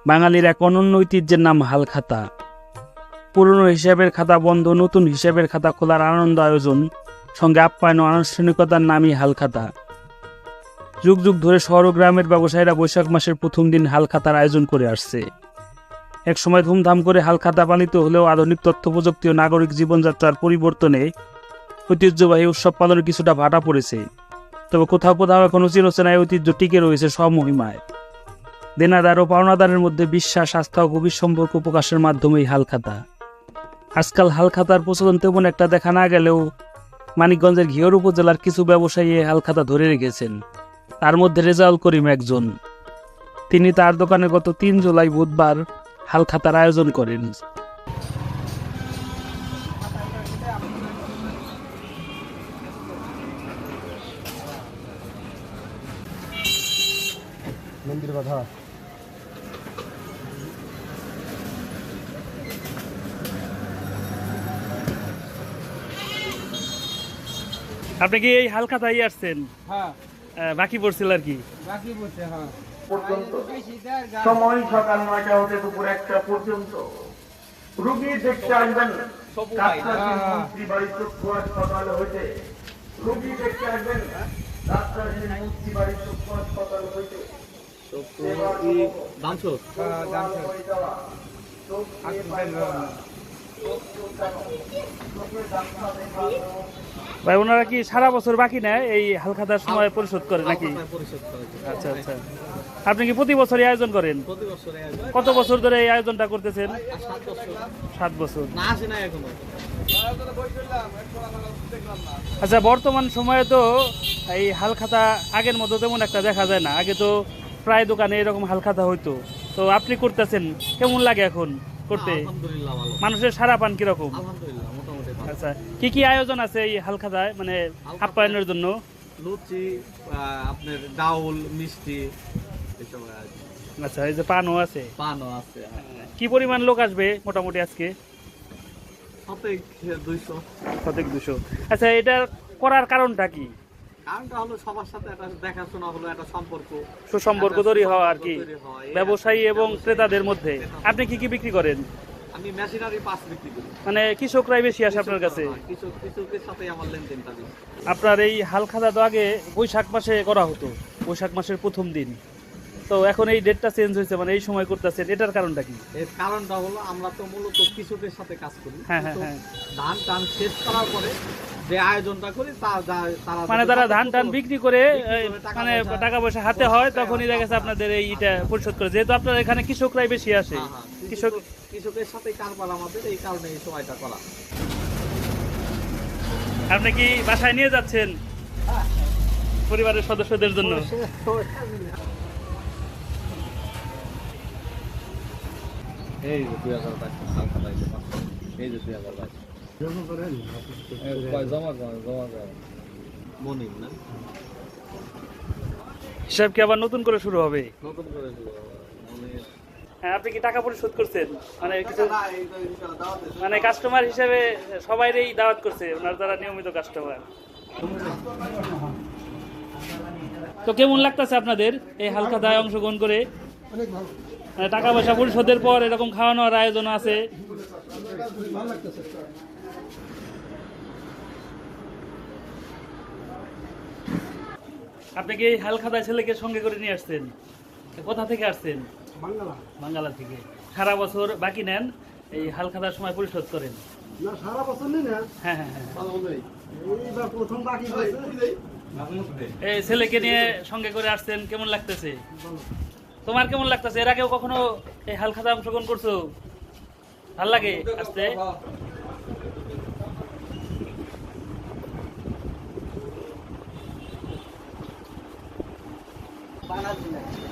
বাঙালির এক অনন্য ঐতিহ্যের নাম হালখাতা। পুরনো হিসাবের খাতা বন্ধ, নতুন হিসাবের খাতা খোলার আনন্দ আয়োজন, সঙ্গে আপ্যায়ন ও আনুষ্ঠানিকতার নামই হালখাতা। যুগ যুগ ধরে শহর ও গ্রামের ব্যবসায়ীরা বৈশাখ মাসের প্রথম দিন হালখাতার আয়োজন করে আসছে। এক সময় ধুমধাম করে হালখাতা পালিত হলেও আধুনিক তথ্য প্রযুক্তি ও নাগরিক জীবনযাত্রার পরিবর্তনে ঐতিহ্যবাহী উৎসব পালনে কিছুটা ভাটা পড়েছে। তবে কোথাও কোথাও এখনো চিরচেনা এই ঐতিহ্য টিকে রয়েছে স্বমহিমায়। দেনাদার ও পাওনাদারের মধ্যে বিশ্বাস, আস্থা ও গভীর সম্পর্ক প্রকাশের মাধ্যমেই হালখাতা। আজকাল হালখাতার প্রচলন তেমন একটা দেখা না গেলেও মানিকগঞ্জের ঘিওর উপজেলার কিছু ব্যবসায়ী এই হালখাতা ধরে রেখেছেন। তার মধ্যে রেজাউল করিম একজন। তিনি তার দোকানে গত ৩ জুলাই বুধবার হালখাতার আয়োজন করেন। মন্দির বাধা আপনি কি এই হালখাতায় আসছেন? হ্যাঁ, বাকি পড়ছিল আর কি। বাকি বলছে। হ্যাঁ, পর্যন্ত সময় সকাল ৯টা হতে দুপুর ১টা পর্যন্ত রুগী দেখতে আসবেন। মন্ত্রী বাড়ি চক্ষু হাসপাতাল হইতে রুগী দেখতে আসবেন। রাজশাহীর মন্ত্রী বাড়ি চক্ষু হাসপাতাল হইতে ভাই, ওনারা কি সারা বছর বাকি নেয় এই হালখাতার সময় পরিশোধ করে নাকি? আচ্ছা আচ্ছা। আপনি কি প্রতি বছরই আয়োজন করেন? কত বছর ধরে এই আয়োজনটা করতেছেন? 7 বছর। আচ্ছা, বর্তমান সময়ে তো এই হালখাতা আগের মতো তেমন একটা দেখা যায় না। আগে তো প্রায় দোকানে এরকম হালখাতা হইতো। তো আপনি করতেছেন, কেমন লাগে এখন করতে? মানুষের সারা পান কিরকম? আচ্ছা, কি কি আয়োজন আছে এই হালখাতায়, মানে আপ্যায়নের জন্য? লুচি, আপনার ডাউল, মিষ্টি, আচ্ছা, এই যে পানও আছে। পানও আছে। কি পরিমাণ লোক আসবে মোটামুটি আজকে? 200। আচ্ছা, এটা করার কারণটা কি? কারণটা হলো সবার সাথে একটা দেখাশোনা হলো, একটা সুসম্পর্ক তৈরি হওয়া আর কি, ব্যবসায়ী এবং ক্রেতাদের মধ্যে। আপনি কি কি বিক্রি করেন? আমি মেশিনারি পাস বিক্রি করি। মানে কৃষকরাই বেশি আসে আপনার কাছে? কৃষকের সাথে আমার লেনদেনটা বেশি। আপনার এই হালখাতা তো আগে বৈশাখ মাসে করা হতো, বৈশাখ মাসের প্রথম দিন। তো এখন এই ডেটটা চেঞ্জ হয়েছে, মানে এই সময় করতেছেন, এটার কারণটা কি? এর কারণটা হলো আমরা তো মূলত কৃষকের সাথে কাজ করি। হ্যাঁ হ্যাঁ হ্যাঁ। ধান টান শেষ করার পরে যে আয়োজনটা করি মানে তারা ধান টান বিক্রি করে মানে টাকা পয়সা হাতে হয়, তখনই দেখা গেছে আপনাদের এইটা পরিশোধ করে। যেহেতু আপনার এখানে কৃষকরাই বেশি আসে, কৃষকের সাথে কারবার আমাদের, এই কারণে এই সময়টা করা। আপনি কি বাসায় নিয়ে যাচ্ছেন পরিবারের সদস্যদের জন্য? এই যে 2022 এই যে 2022 জমা মনির না হিসাব কি আবার নতুন করে শুরু হবে? নতুন করে মনির। হ্যাঁ, আপনি কি টাকা পরিশোধ করছেন? মানে কিছু মানে কাস্টমার হিসেবে সবাইরই দাওয়াত করছে, ওনার যারা নিয়মিত কাস্টমার। তো কেমন লাগতেছে আপনাদের এই হালখাতায় অংশগ্রহণ করে? অনেক ভালো, মানে টাকা পয়সা পরিশোধের পর এরকম খাওয়ানোর আয়োজন আছে? ভালো লাগতেছে। আপনি কি এই হালখাতায় ছেলেকে সঙ্গে করে নিয়ে আসছেন? কোথা থেকে আসছেন? বাঙ্গালা থেকে। সারা বছর বাকি নেন, এই হালখাতার সময় পরিশোধ করেন? না, সারা বছর নেই না। হ্যাঁ হ্যাঁ হ্যাঁ। এইবার প্রথম বাকি এই ছেলেকে নিয়ে সঙ্গে করে আসছেন, কেমন লাগতেছে? তোমার কেমন লাগতেছে? এর আগেও কখনো এই হালখাতা অংশগ্রহণ করছো? ভাল লাগে আসতে? বাংলাদেশ